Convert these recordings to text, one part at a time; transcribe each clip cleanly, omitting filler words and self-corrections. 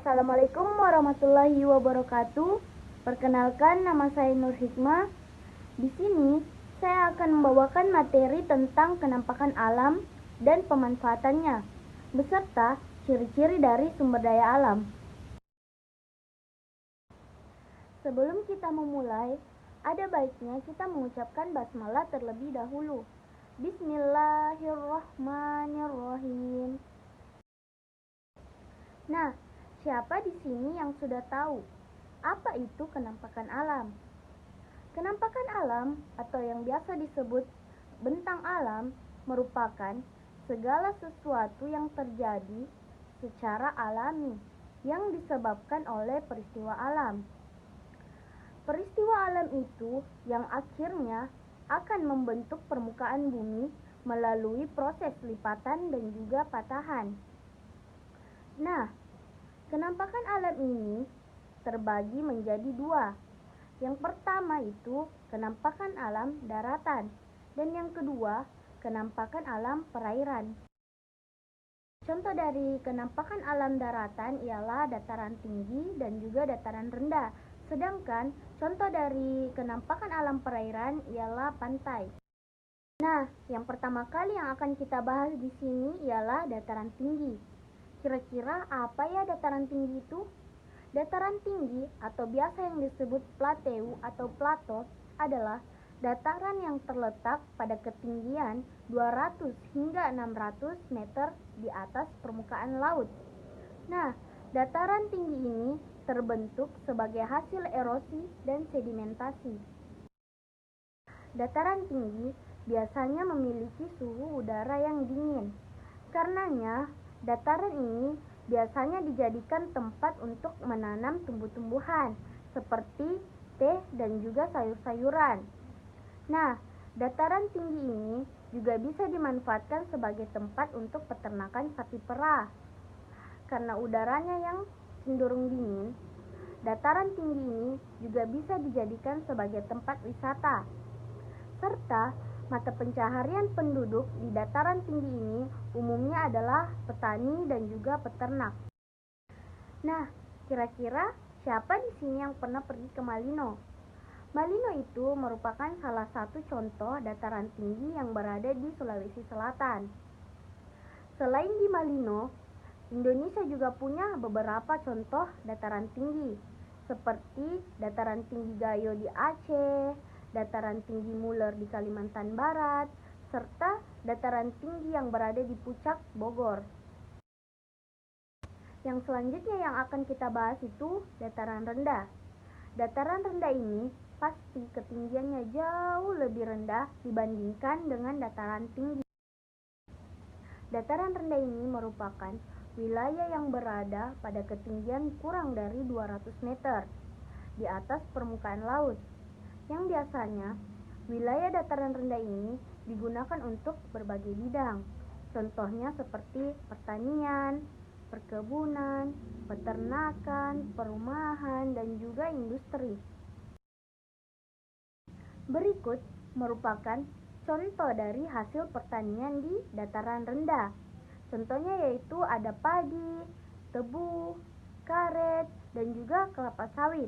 Assalamualaikum warahmatullahi wabarakatuh. Perkenalkan, nama saya Nur Hikmah. Di sini saya akan membawakan materi tentang kenampakan alam dan pemanfaatannya, beserta ciri-ciri dari sumber daya alam. Sebelum kita memulai, ada baiknya kita mengucapkan basmalah terlebih dahulu. Bismillahirrahmanirrahim. Nah, siapa di sini yang sudah tahu apa itu kenampakan alam? Kenampakan alam atau yang biasa disebut bentang alam merupakan segala sesuatu yang terjadi secara alami yang disebabkan oleh peristiwa alam. Peristiwa alam itu yang akhirnya akan membentuk permukaan bumi melalui proses lipatan dan juga patahan. Nah, kenampakan alam ini terbagi menjadi dua. Yang pertama itu kenampakan alam daratan, dan yang kedua kenampakan alam perairan. Contoh dari kenampakan alam daratan ialah dataran tinggi dan juga dataran rendah. Sedangkan contoh dari kenampakan alam perairan ialah pantai. Nah, yang pertama kali yang akan kita bahas di sini ialah dataran tinggi. Kira-kira apa ya dataran tinggi itu? Dataran tinggi atau biasa yang disebut plateu atau plato adalah dataran yang terletak pada ketinggian 200 hingga 600 meter di atas permukaan laut. Nah, dataran tinggi ini terbentuk sebagai hasil erosi dan sedimentasi. Dataran tinggi biasanya memiliki suhu udara yang dingin. Karenanya, dataran ini biasanya dijadikan tempat untuk menanam tumbuh-tumbuhan seperti teh dan juga sayur-sayuran. Nah, dataran tinggi ini juga bisa dimanfaatkan sebagai tempat untuk peternakan sapi perah. Karena udaranya yang cenderung dingin, dataran tinggi ini juga bisa dijadikan sebagai tempat wisata. Serta mata pencaharian penduduk di dataran tinggi ini umumnya adalah petani dan juga peternak. Nah, kira-kira siapa di sini yang pernah pergi ke Malino? Malino itu merupakan salah satu contoh dataran tinggi yang berada di Sulawesi Selatan. Selain di Malino, Indonesia juga punya beberapa contoh dataran tinggi, seperti dataran tinggi Gayo di Aceh, dataran tinggi Muler di Kalimantan Barat, serta dataran tinggi yang berada di Puncak Bogor. Yang selanjutnya yang akan kita bahas itu dataran rendah. Dataran rendah ini pasti ketinggiannya jauh lebih rendah dibandingkan dengan dataran tinggi. Dataran rendah ini merupakan wilayah yang berada pada ketinggian kurang dari 200 meter di atas permukaan laut. Yang biasanya, wilayah dataran rendah ini digunakan untuk berbagai bidang. Contohnya seperti pertanian, perkebunan, peternakan, perumahan, dan juga industri. Berikut merupakan contoh dari hasil pertanian di dataran rendah. Contohnya yaitu ada padi, tebu, karet, dan juga kelapa sawit.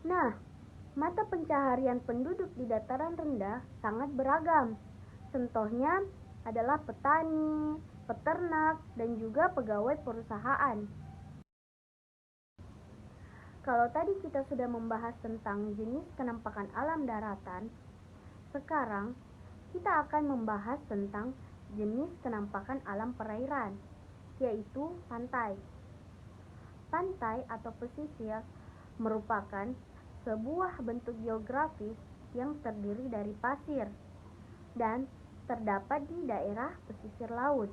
Nah, mata pencaharian penduduk di dataran rendah sangat beragam. Contohnya adalah petani, peternak, dan juga pegawai perusahaan. Kalau tadi kita sudah membahas tentang jenis kenampakan alam daratan, sekarang kita akan membahas tentang jenis kenampakan alam perairan, yaitu pantai. Pantai atau pesisir merupakan sebuah bentuk geografis yang terdiri dari pasir dan terdapat di daerah pesisir laut.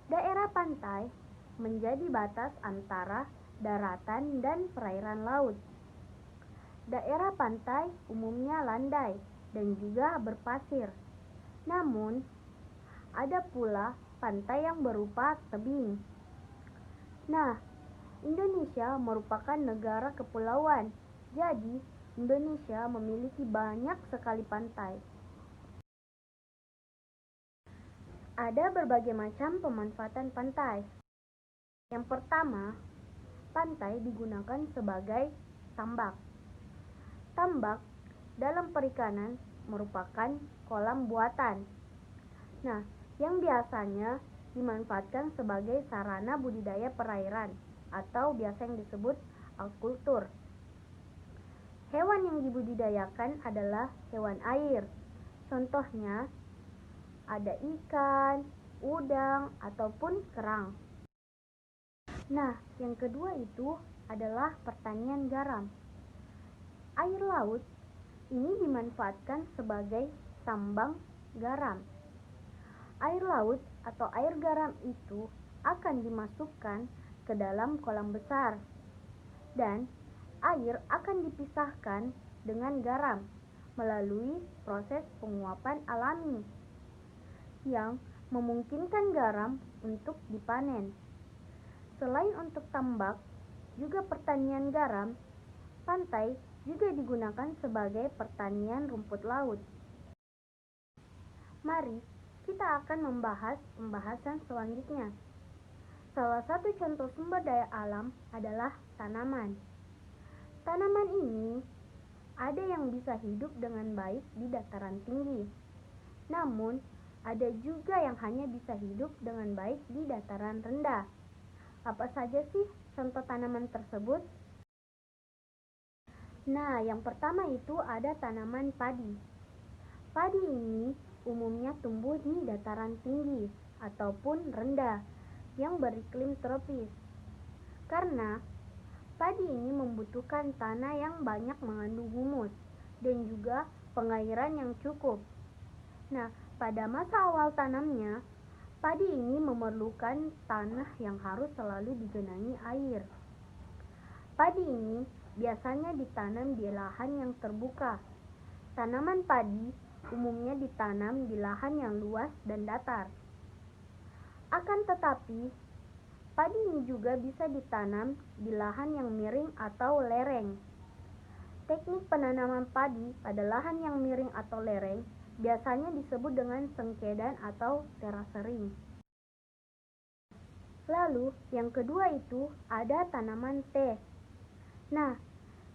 Daerah pantai menjadi batas antara daratan dan perairan laut. Daerah pantai umumnya landai dan juga berpasir. Namun, ada pula pantai yang berupa tebing. Nah, Indonesia merupakan negara kepulauan. Jadi, Indonesia memiliki banyak sekali pantai. Ada berbagai macam pemanfaatan pantai. Yang pertama, pantai digunakan sebagai tambak. Tambak dalam perikanan merupakan kolam buatan. Nah, yang biasanya dimanfaatkan sebagai sarana budidaya perairan atau biasa yang disebut aquaculture. Hewan yang dibudidayakan adalah hewan air. Contohnya ada ikan, udang, ataupun kerang. Nah, yang kedua itu adalah pertanian garam. Air laut ini dimanfaatkan sebagai tambang garam. Air laut atau air garam itu akan dimasukkan ke dalam kolam besar dan air akan dipisahkan dengan garam melalui proses penguapan alami yang memungkinkan garam untuk dipanen. Selain untuk tambak, juga pertanian garam, pantai juga digunakan sebagai pertanian rumput laut. Mari kita akan membahas pembahasan selanjutnya. Salah satu contoh sumber daya alam adalah tanaman. Tanaman ini ada yang bisa hidup dengan baik di dataran tinggi. Namun, ada juga yang hanya bisa hidup dengan baik di dataran rendah. Apa saja sih contoh tanaman tersebut? Nah, yang pertama itu ada tanaman padi. Padi ini umumnya tumbuh di dataran tinggi ataupun rendah yang beriklim tropis. Karena padi ini membutuhkan tanah yang banyak mengandung humus dan juga pengairan yang cukup. Nah, pada masa awal tanamnya, padi ini memerlukan tanah yang harus selalu digenangi air. Padi ini biasanya ditanam di lahan yang terbuka. Tanaman padi umumnya ditanam di lahan yang luas dan datar. Akan tetapi, padi ini juga bisa ditanam di lahan yang miring atau lereng. Teknik penanaman padi pada lahan yang miring atau lereng biasanya disebut dengan sengkedan atau terasering. Lalu, yang kedua itu ada tanaman teh. Nah,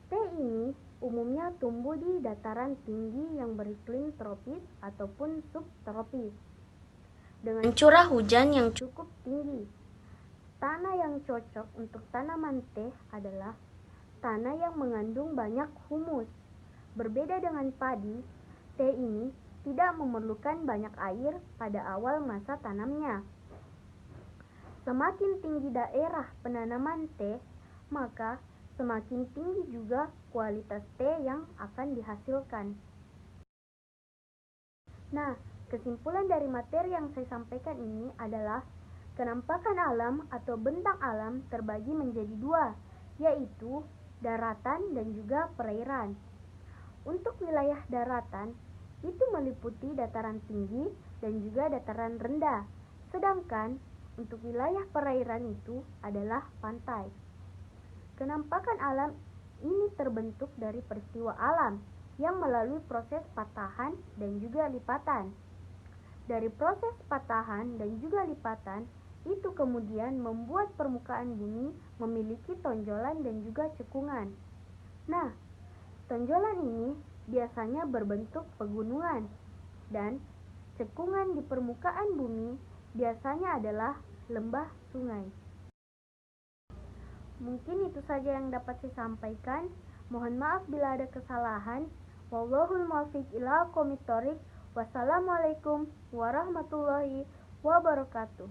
teh ini umumnya tumbuh di dataran tinggi yang beriklim tropis ataupun subtropis dengan curah hujan yang cukup tinggi. Tanah yang cocok untuk tanaman teh adalah tanah yang mengandung banyak humus. Berbeda dengan padi, teh ini tidak memerlukan banyak air pada awal masa tanamnya. Semakin tinggi daerah penanaman teh, maka semakin tinggi juga kualitas teh yang akan dihasilkan. Nah, kesimpulan dari materi yang saya sampaikan ini adalah kenampakan alam atau bentang alam terbagi menjadi dua, yaitu daratan dan juga perairan. Untuk wilayah daratan, itu meliputi dataran tinggi dan juga dataran rendah, sedangkan untuk wilayah perairan itu adalah pantai. Kenampakan alam ini terbentuk dari peristiwa alam yang melalui proses patahan dan juga lipatan. Dari proses patahan dan juga lipatan, itu kemudian membuat permukaan bumi memiliki tonjolan dan juga cekungan. Nah, tonjolan ini biasanya berbentuk pegunungan dan cekungan di permukaan bumi biasanya adalah lembah sungai. Mungkin itu saja yang dapat saya sampaikan. Mohon maaf bila ada kesalahan. Wallahul muwaffiq ila aqwamit thoriq. Wassalamualaikum warahmatullahi wabarakatuh.